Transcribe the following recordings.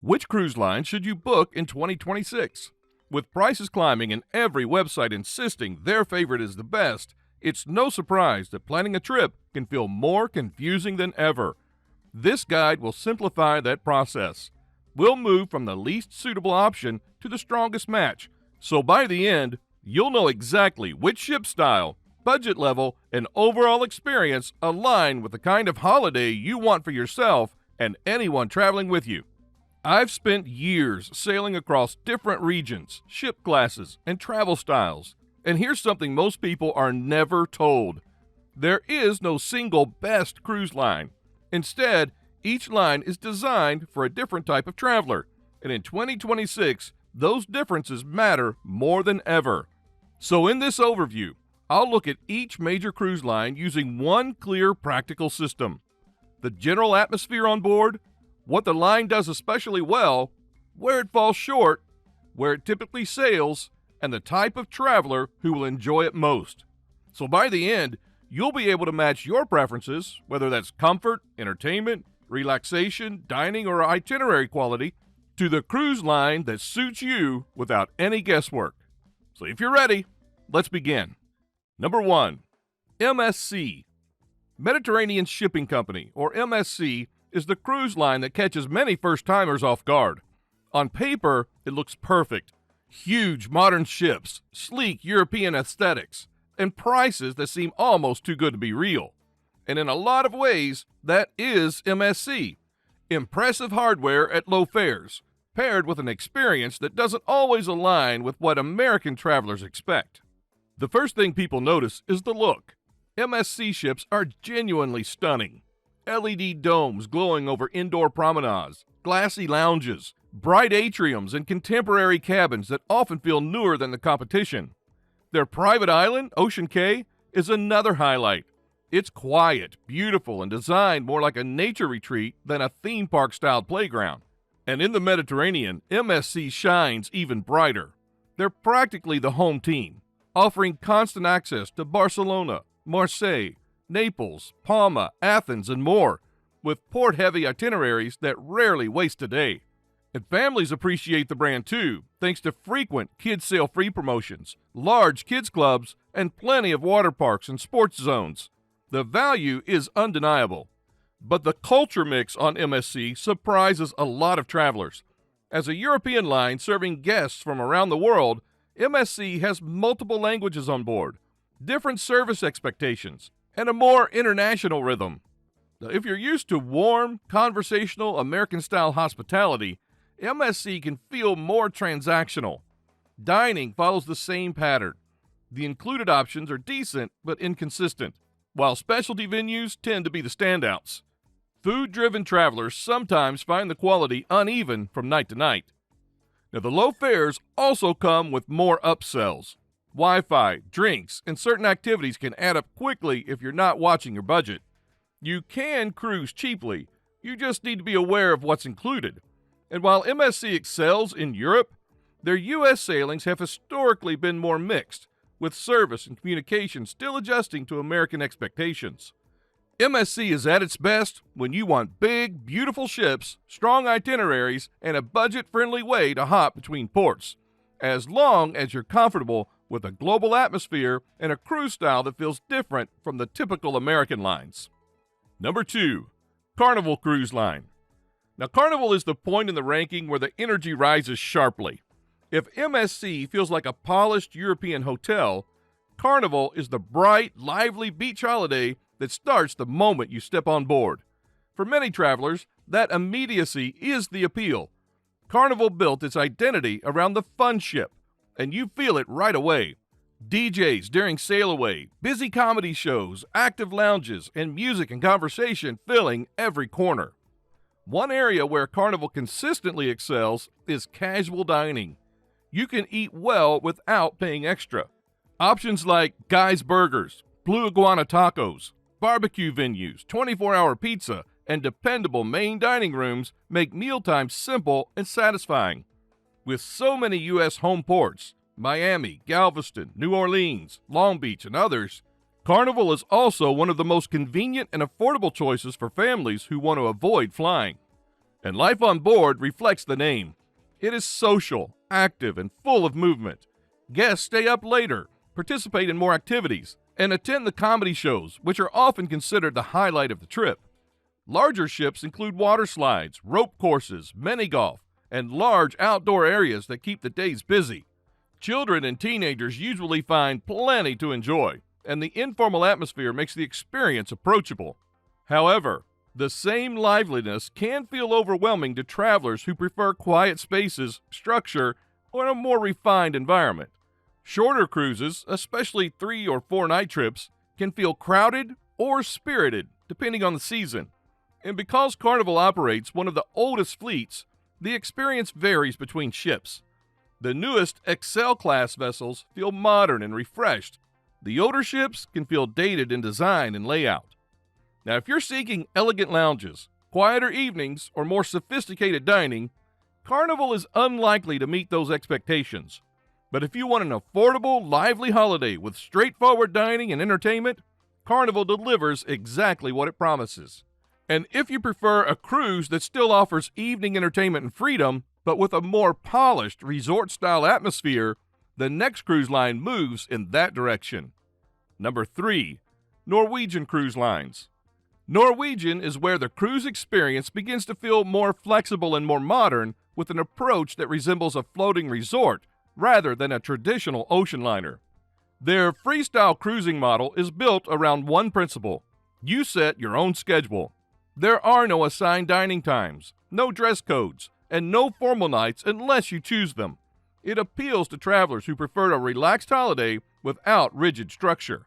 Which cruise line should you book in 2026? With prices climbing and every website insisting their favorite is the best, it's no surprise that planning a trip can feel more confusing than ever. This guide will simplify that process. We'll move from the least suitable option to the strongest match, so by the end, you'll know exactly which ship style, budget level, and overall experience align with the kind of holiday you want for yourself and anyone traveling with you. I've spent years sailing across different regions, ship classes, and travel styles. And here's something most people are never told. There is no single best cruise line. Instead, each line is designed for a different type of traveler. And in 2026, those differences matter more than ever. So in this overview, I'll look at each major cruise line using one clear practical system. The general atmosphere on board, what the line does especially well, where it falls short, where it typically sails, and the type of traveler who will enjoy it most. So by the end, you'll be able to match your preferences, whether that's comfort, entertainment, relaxation, dining, or itinerary quality, to the cruise line that suits you without any guesswork. So if you're ready, let's begin. Number 1. MSC. Mediterranean Shipping Company, or MSC, is the cruise line that catches many first-timers off guard. On paper, it looks perfect. Huge modern ships, sleek European aesthetics, and prices that seem almost too good to be real. And in a lot of ways, that is MSC. Impressive hardware at low fares, paired with an experience that doesn't always align with what American travelers expect. The first thing people notice is the look. MSC ships are genuinely stunning. LED domes glowing over indoor promenades, glassy lounges, bright atriums, and contemporary cabins that often feel newer than the competition. Their private island, Ocean Cay, is another highlight. It's quiet, beautiful, and designed more like a nature retreat than a theme park-style playground. And in the Mediterranean, MSC shines even brighter. They're practically the home team, offering constant access to Barcelona, Marseille, Naples, Palma, Athens, and more, with port-heavy itineraries that rarely waste a day. And families appreciate the brand too, thanks to frequent kids sail-free promotions, large kids clubs, and plenty of water parks and sports zones. The value is undeniable. But the culture mix on MSC surprises a lot of travelers. As a European line serving guests from around the world, MSC has multiple languages on board, different service expectations, and a more international rhythm. Now, if you're used to warm, conversational, American-style hospitality, MSC can feel more transactional. Dining follows the same pattern. The included options are decent but inconsistent, while specialty venues tend to be the standouts. Food-driven travelers sometimes find the quality uneven from night to night. Now, the low fares also come with more upsells. Wi-Fi, drinks, and certain activities can add up quickly if you're not watching your budget. You can cruise cheaply, you just need to be aware of what's included. And while MSC excels in Europe, their U.S. sailings have historically been more mixed, with service and communication still adjusting to American expectations. MSC is at its best when you want big, beautiful ships, strong itineraries, and a budget-friendly way to hop between ports, as long as you're comfortable with a global atmosphere and a cruise style that feels different from the typical American lines. Number 2. Carnival Cruise Line. Now, Carnival is the point in the ranking where the energy rises sharply. If MSC feels like a polished European hotel, Carnival is the bright, lively beach holiday that starts the moment you step on board. For many travelers, that immediacy is the appeal. Carnival built its identity around the fun ship, and you feel it right away. DJs during sail away, busy comedy shows, active lounges, and music and conversation filling every corner. One area where Carnival consistently excels is casual dining. You can eat well without paying extra. Options like Guy's Burgers, Blue Iguana Tacos, barbecue venues, 24-hour pizza, and dependable main dining rooms make mealtime simple and satisfying. With so many U.S. home ports, Miami, Galveston, New Orleans, Long Beach, and others, Carnival is also one of the most convenient and affordable choices for families who want to avoid flying. And life on board reflects the name. It is social, active, and full of movement. Guests stay up later, participate in more activities, and attend the comedy shows, which are often considered the highlight of the trip. Larger ships include water slides, rope courses, mini-golf, and large outdoor areas that keep the days busy. Children and teenagers usually find plenty to enjoy, and the informal atmosphere makes the experience approachable. However, the same liveliness can feel overwhelming to travelers who prefer quiet spaces, structure, or a more refined environment. Shorter cruises, especially 3 or 4 night trips, can feel crowded or spirited, depending on the season. And because Carnival operates one of the oldest fleets, the experience varies between ships. The newest Excel-class vessels feel modern and refreshed. The older ships can feel dated in design and layout. Now, if you're seeking elegant lounges, quieter evenings, or more sophisticated dining, Carnival is unlikely to meet those expectations. But if you want an affordable, lively holiday with straightforward dining and entertainment, Carnival delivers exactly what it promises. And if you prefer a cruise that still offers evening entertainment and freedom, but with a more polished resort-style atmosphere, the next cruise line moves in that direction. Number 3, Norwegian Cruise Lines. Norwegian is where the cruise experience begins to feel more flexible and more modern, with an approach that resembles a floating resort rather than a traditional ocean liner. Their freestyle cruising model is built around one principle: you set your own schedule. There are no assigned dining times, no dress codes, and no formal nights unless you choose them. It appeals to travelers who prefer a relaxed holiday without rigid structure.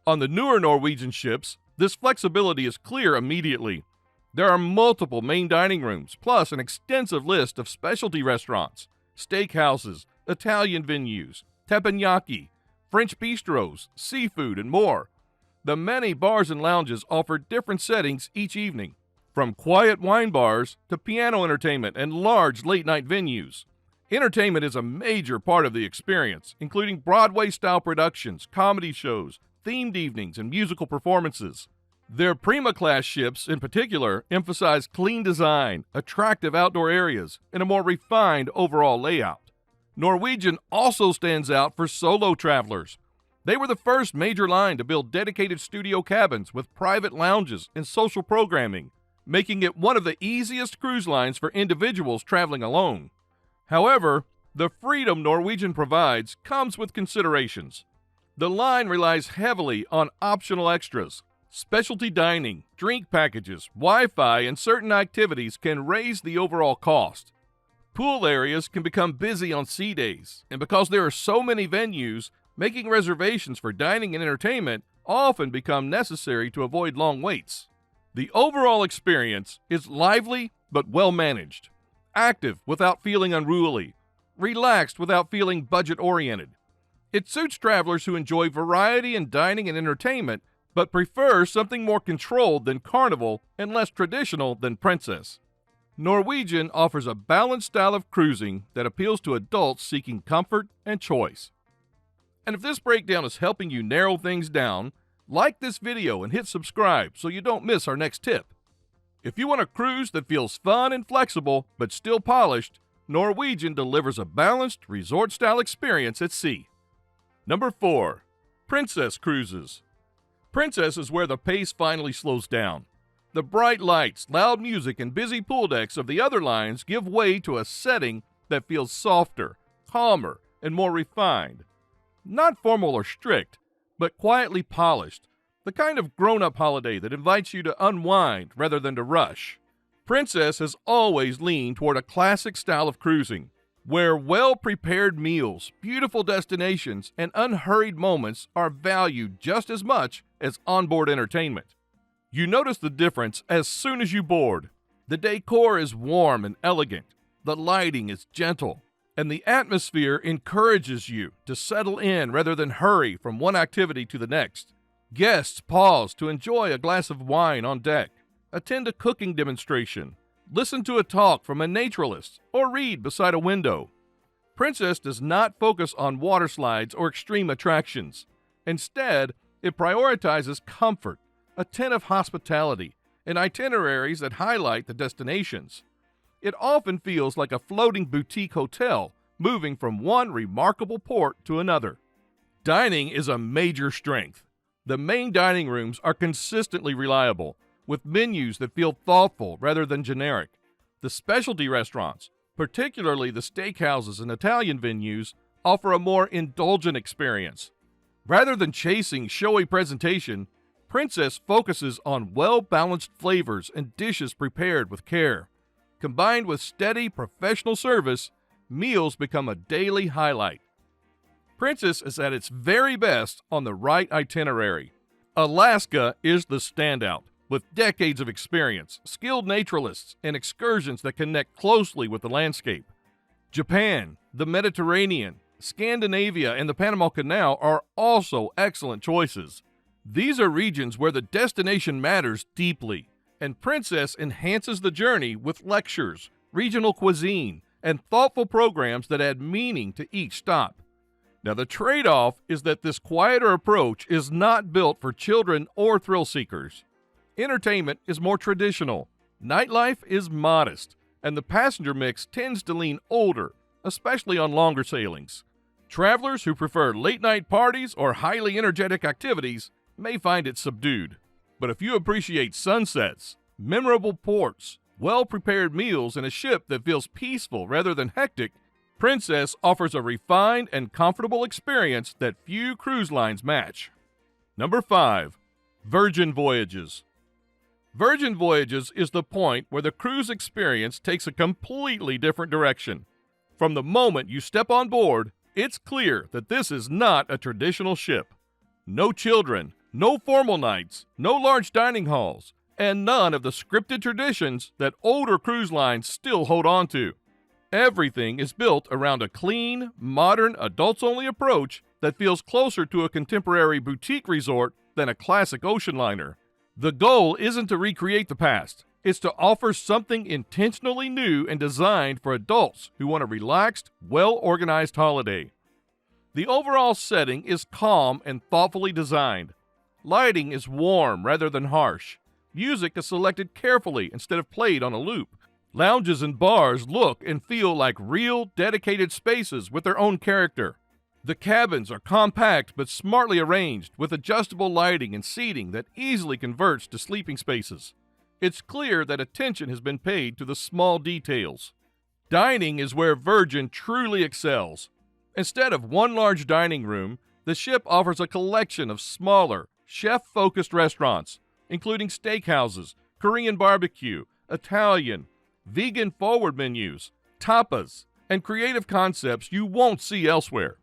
On the newer Norwegian ships, this flexibility is clear immediately. There are multiple main dining rooms, plus an extensive list of specialty restaurants, steakhouses, Italian venues, teppanyaki, French bistros, seafood, and more. The many bars and lounges offer different settings each evening, from quiet wine bars to piano entertainment and large late-night venues. Entertainment is a major part of the experience, including Broadway-style productions, comedy shows, themed evenings, and musical performances. Their Prima-class ships, in particular, emphasize clean design, attractive outdoor areas, and a more refined overall layout. Norwegian also stands out for solo travelers. They were the first major line to build dedicated studio cabins with private lounges and social programming, making it one of the easiest cruise lines for individuals traveling alone. However, the freedom Norwegian provides comes with considerations. The line relies heavily on optional extras. Specialty dining, drink packages, Wi-Fi, and certain activities can raise the overall cost. Pool areas can become busy on sea days, and because there are so many venues, making reservations for dining and entertainment often become necessary to avoid long waits. The overall experience is lively but well managed, active without feeling unruly, relaxed without feeling budget-oriented. It suits travelers who enjoy variety in dining and entertainment, but prefer something more controlled than Carnival and less traditional than Princess. Norwegian offers a balanced style of cruising that appeals to adults seeking comfort and choice. And if this breakdown is helping you narrow things down, like this video and hit subscribe so you don't miss our next tip. If you want a cruise that feels fun and flexible but still polished, Norwegian delivers a balanced resort-style experience at sea. Number 4. Princess Cruises. Princess is where the pace finally slows down. The bright lights, loud music, and busy pool decks of the other lines give way to a setting that feels softer, calmer, and more refined. Not formal or strict, but quietly polished, the kind of grown-up holiday that invites you to unwind rather than to rush. Princess has always leaned toward a classic style of cruising, where well-prepared meals, beautiful destinations, and unhurried moments are valued just as much as onboard entertainment. You notice the difference as soon as you board. The decor is warm and elegant, the lighting is gentle, and the atmosphere encourages you to settle in rather than hurry from one activity to the next. Guests pause to enjoy a glass of wine on deck, attend a cooking demonstration, listen to a talk from a naturalist, or read beside a window. Princess does not focus on water slides or extreme attractions. Instead, it prioritizes comfort, attentive hospitality, and itineraries that highlight the destinations. it often feels like a floating boutique hotel moving from one remarkable port to another. Dining is a major strength. The main dining rooms are consistently reliable, with menus that feel thoughtful rather than generic. The specialty restaurants, particularly the steakhouses and Italian venues, offer a more indulgent experience. Rather than chasing showy presentation, Princess focuses on well-balanced flavors and dishes prepared with care. Combined with steady professional service, meals become a daily highlight. Princess is at its very best on the right itinerary. Alaska is the standout, with decades of experience, skilled naturalists, and excursions that connect closely with the landscape. Japan, the Mediterranean, Scandinavia, and the Panama Canal are also excellent choices. These are regions where the destination matters deeply, and Princess enhances the journey with lectures, regional cuisine, and thoughtful programs that add meaning to each stop. Now, the trade-off is that this quieter approach is not built for children or thrill seekers. Entertainment is more traditional, nightlife is modest, and the passenger mix tends to lean older, especially on longer sailings. Travelers who prefer late-night parties or highly energetic activities may find it subdued. But if you appreciate sunsets, memorable ports, well-prepared meals, and a ship that feels peaceful rather than hectic, Princess offers a refined and comfortable experience that few cruise lines match. Number 5. Virgin Voyages. Virgin Voyages is the point where the cruise experience takes a completely different direction. From the moment you step on board, it's clear that this is not a traditional ship. No children, no formal nights, no large dining halls, and none of the scripted traditions that older cruise lines still hold on to. Everything is built around a clean, modern, adults-only approach that feels closer to a contemporary boutique resort than a classic ocean liner. The goal isn't to recreate the past. It's to offer something intentionally new and designed for adults who want a relaxed, well-organized holiday. The overall setting is calm and thoughtfully designed. Lighting is warm rather than harsh. Music is selected carefully instead of played on a loop. Lounges and bars look and feel like real, dedicated spaces with their own character. The cabins are compact but smartly arranged with adjustable lighting and seating that easily converts to sleeping spaces. It's clear that attention has been paid to the small details. Dining is where Virgin truly excels. Instead of one large dining room, the ship offers a collection of smaller, chef-focused restaurants, including steakhouses, Korean barbecue, Italian, vegan-forward menus, tapas, and creative concepts you won't see elsewhere.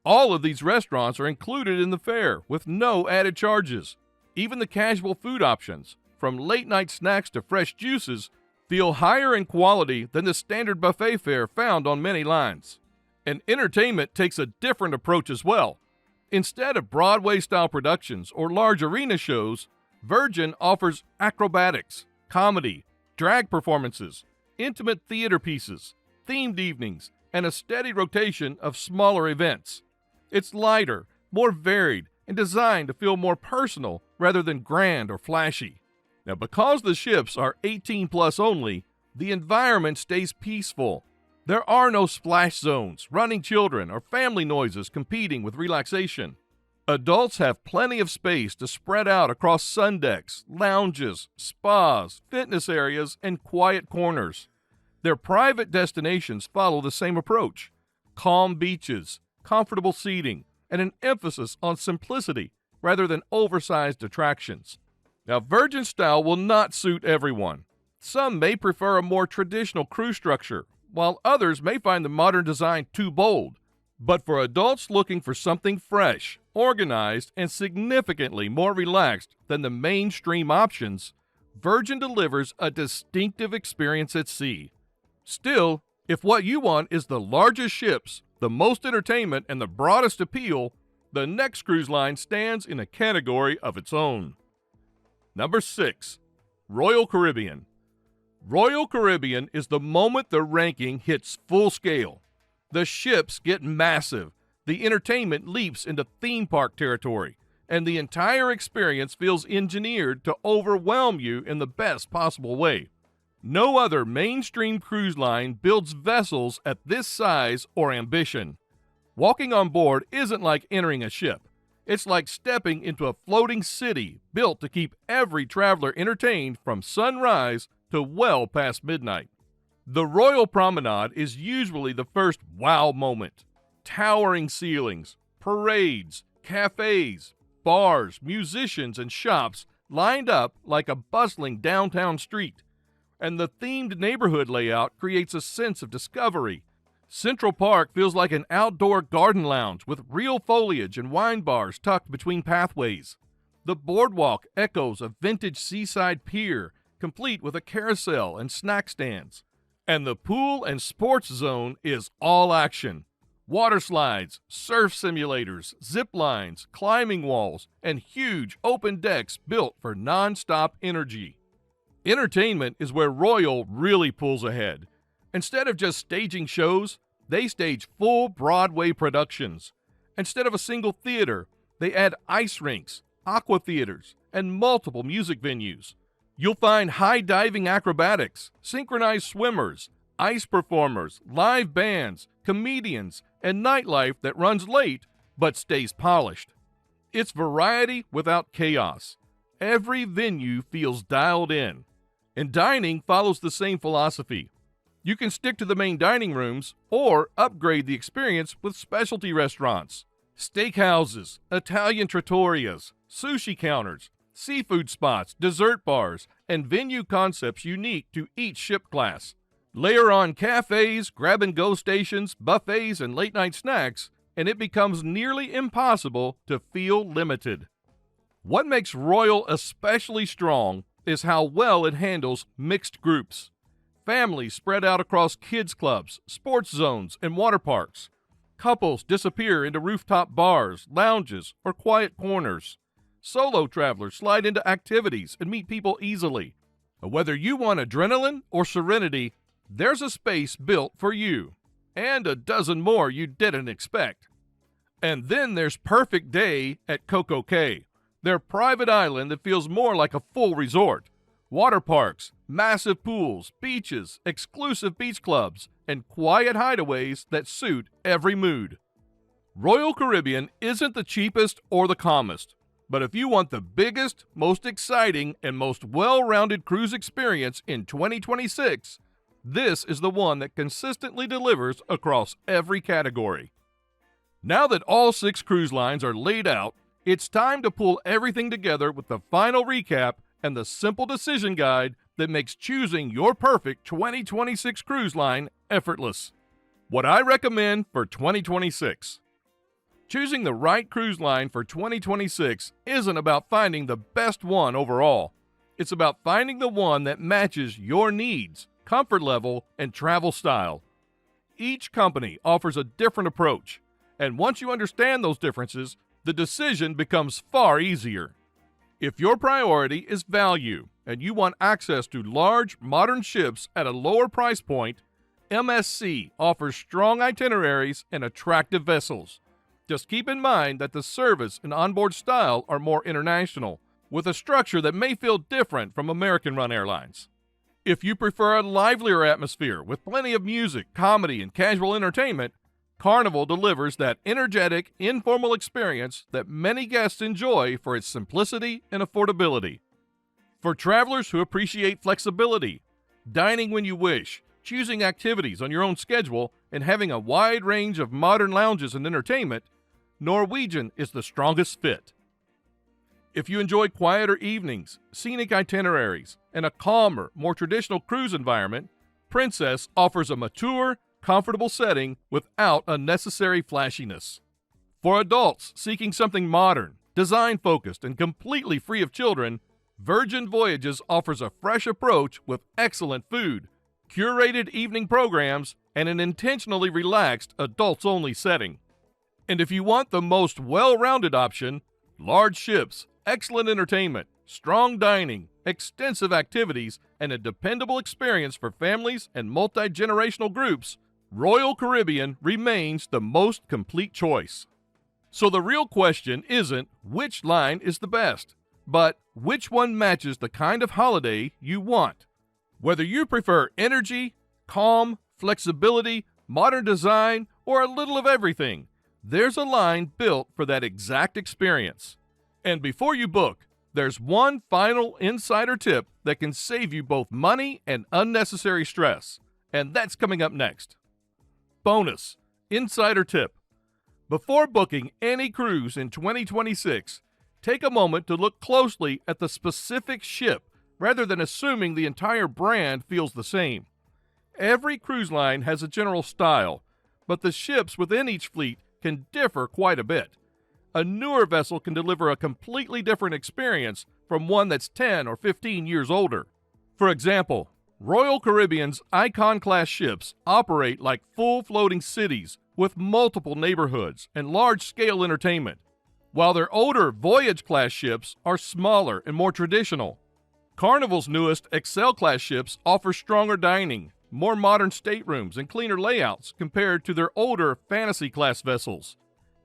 All of these restaurants are included in the fare with no added charges. Even the casual food options, from late-night snacks to fresh juices, feel higher in quality than the standard buffet fare found on many lines. And entertainment takes a different approach as well. Instead of Broadway-style productions or large arena shows, Virgin offers acrobatics, comedy, drag performances, intimate theater pieces, themed evenings, and a steady rotation of smaller events. It's lighter, more varied, and designed to feel more personal rather than grand or flashy. Now, because the ships are 18 plus only, the environment stays peaceful. There are no splash zones, running children, or family noises competing with relaxation. Adults have plenty of space to spread out across sun decks, lounges, spas, fitness areas, and quiet corners. Their private destinations follow the same approach: calm beaches, comfortable seating, and an emphasis on simplicity rather than oversized attractions. Now, Virgin style will not suit everyone. Some may prefer a more traditional cruise structure, while others may find the modern design too bold. But for adults looking for something fresh, organized, and significantly more relaxed than the mainstream options, Virgin delivers a distinctive experience at sea. Still, if what you want is the largest ships, the most entertainment, and the broadest appeal, the next cruise line stands in a category of its own. Number 6. Royal Caribbean. Royal Caribbean is the moment the ranking hits full scale. The ships get massive, the entertainment leaps into theme park territory, and the entire experience feels engineered to overwhelm you in the best possible way. No other mainstream cruise line builds vessels at this size or ambition. Walking on board isn't like entering a ship. It's like stepping into a floating city built to keep every traveler entertained from sunrise to well past midnight. The Royal Promenade is usually the first wow moment. Towering ceilings, parades, cafes, bars, musicians, and shops lined up like a bustling downtown street. And the themed neighborhood layout creates a sense of discovery. Central Park feels like an outdoor garden lounge with real foliage and wine bars tucked between pathways. The boardwalk echoes a vintage seaside pier, complete with a carousel and snack stands. And the pool and sports zone is all action. Water slides, surf simulators, zip lines, climbing walls, and huge open decks built for non-stop energy. Entertainment is where Royal really pulls ahead. Instead of just staging shows, they stage full Broadway productions. Instead of a single theater, they add ice rinks, aqua theaters, and multiple music venues. You'll find high-diving acrobatics, synchronized swimmers, ice performers, live bands, comedians, and nightlife that runs late but stays polished. It's variety without chaos. Every venue feels dialed in. And dining follows the same philosophy. You can stick to the main dining rooms or upgrade the experience with specialty restaurants, steakhouses, Italian trattorias, sushi counters, seafood spots, dessert bars, and venue concepts unique to each ship class. Layer on cafes, grab-and-go stations, buffets, and late-night snacks, and it becomes nearly impossible to feel limited. What makes Royal especially strong is how well it handles mixed groups. Families spread out across kids' clubs, sports zones, and water parks. Couples disappear into rooftop bars, lounges, or quiet corners. Solo travelers slide into activities and meet people easily. Whether you want adrenaline or serenity, there's a space built for you, and a dozen more you didn't expect. And then there's Perfect Day at Coco Cay, their private island that feels more like a full resort. Water parks, massive pools, beaches, exclusive beach clubs, and quiet hideaways that suit every mood. Royal Caribbean isn't the cheapest or the calmest, but if you want the biggest, most exciting, and most well-rounded cruise experience in 2026, this is the one that consistently delivers across every category. Now that all 6 cruise lines are laid out, it's time to pull everything together with the final recap and the simple decision guide that makes choosing your perfect 2026 cruise line effortless. What I recommend for 2026. Choosing the right cruise line for 2026 isn't about finding the best one overall. It's about finding the one that matches your needs, comfort level, and travel style. Each company offers a different approach, and once you understand those differences, the decision becomes far easier. If your priority is value and you want access to large, modern ships at a lower price point, MSC offers strong itineraries and attractive vessels. Just keep in mind that the service and onboard style are more international, with a structure that may feel different from American-run airlines. If you prefer a livelier atmosphere with plenty of music, comedy, and casual entertainment, Carnival delivers that energetic, informal experience that many guests enjoy for its simplicity and affordability. For travelers who appreciate flexibility, dining when you wish, choosing activities on your own schedule, and having a wide range of modern lounges and entertainment, Norwegian is the strongest fit. If you enjoy quieter evenings, scenic itineraries, and a calmer, more traditional cruise environment, Princess offers a mature, comfortable setting without unnecessary flashiness. For adults seeking something modern, design-focused, and completely free of children, Virgin Voyages offers a fresh approach with excellent food, curated evening programs, and an intentionally relaxed adults-only setting. And if you want the most well-rounded option, large ships, excellent entertainment, strong dining, extensive activities, and a dependable experience for families and multi-generational groups, Royal Caribbean remains the most complete choice. So the real question isn't which line is the best, but which one matches the kind of holiday you want. Whether you prefer energy, calm, flexibility, modern design, or a little of everything, there's a line built for that exact experience. And before you book, there's one final insider tip that can save you both money and unnecessary stress. And that's coming up next. Bonus insider tip. Before booking any cruise in 2026, take a moment to look closely at the specific ship rather than assuming the entire brand feels the same. Every cruise line has a general style, but the ships within each fleet can differ quite a bit. A newer vessel can deliver a completely different experience from one that's 10 or 15 years older. For example, Royal Caribbean's Icon-class ships operate like full floating cities with multiple neighborhoods and large-scale entertainment, while their older Voyage-class ships are smaller and more traditional. Carnival's newest Excel-class ships offer stronger dining, more modern staterooms, and cleaner layouts compared to their older Fantasy-class vessels.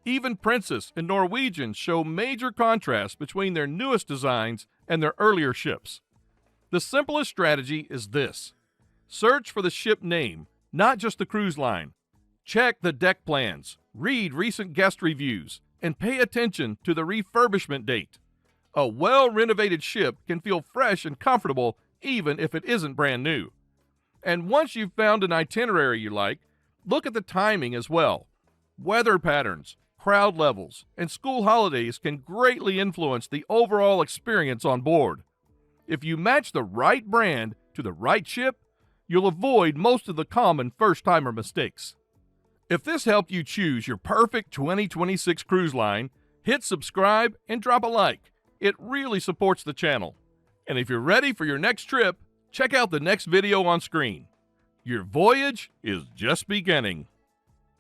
Even Princess and Norwegian show major contrast between their newest designs and their earlier ships. The simplest strategy is this. Search for the ship name, not just the cruise line. Check the deck plans, read recent guest reviews, and pay attention to the refurbishment date. A well-renovated ship can feel fresh and comfortable even if it isn't brand new. And once you've found an itinerary you like, look at the timing as well. Weather patterns, crowd levels, and school holidays can greatly influence the overall experience on board. If you match the right brand to the right ship, you'll avoid most of the common first-timer mistakes. If this helped you choose your perfect 2026 cruise line, hit subscribe and drop a like. It really supports the channel. And if you're ready for your next trip, check out the next video on screen. Your voyage is just beginning.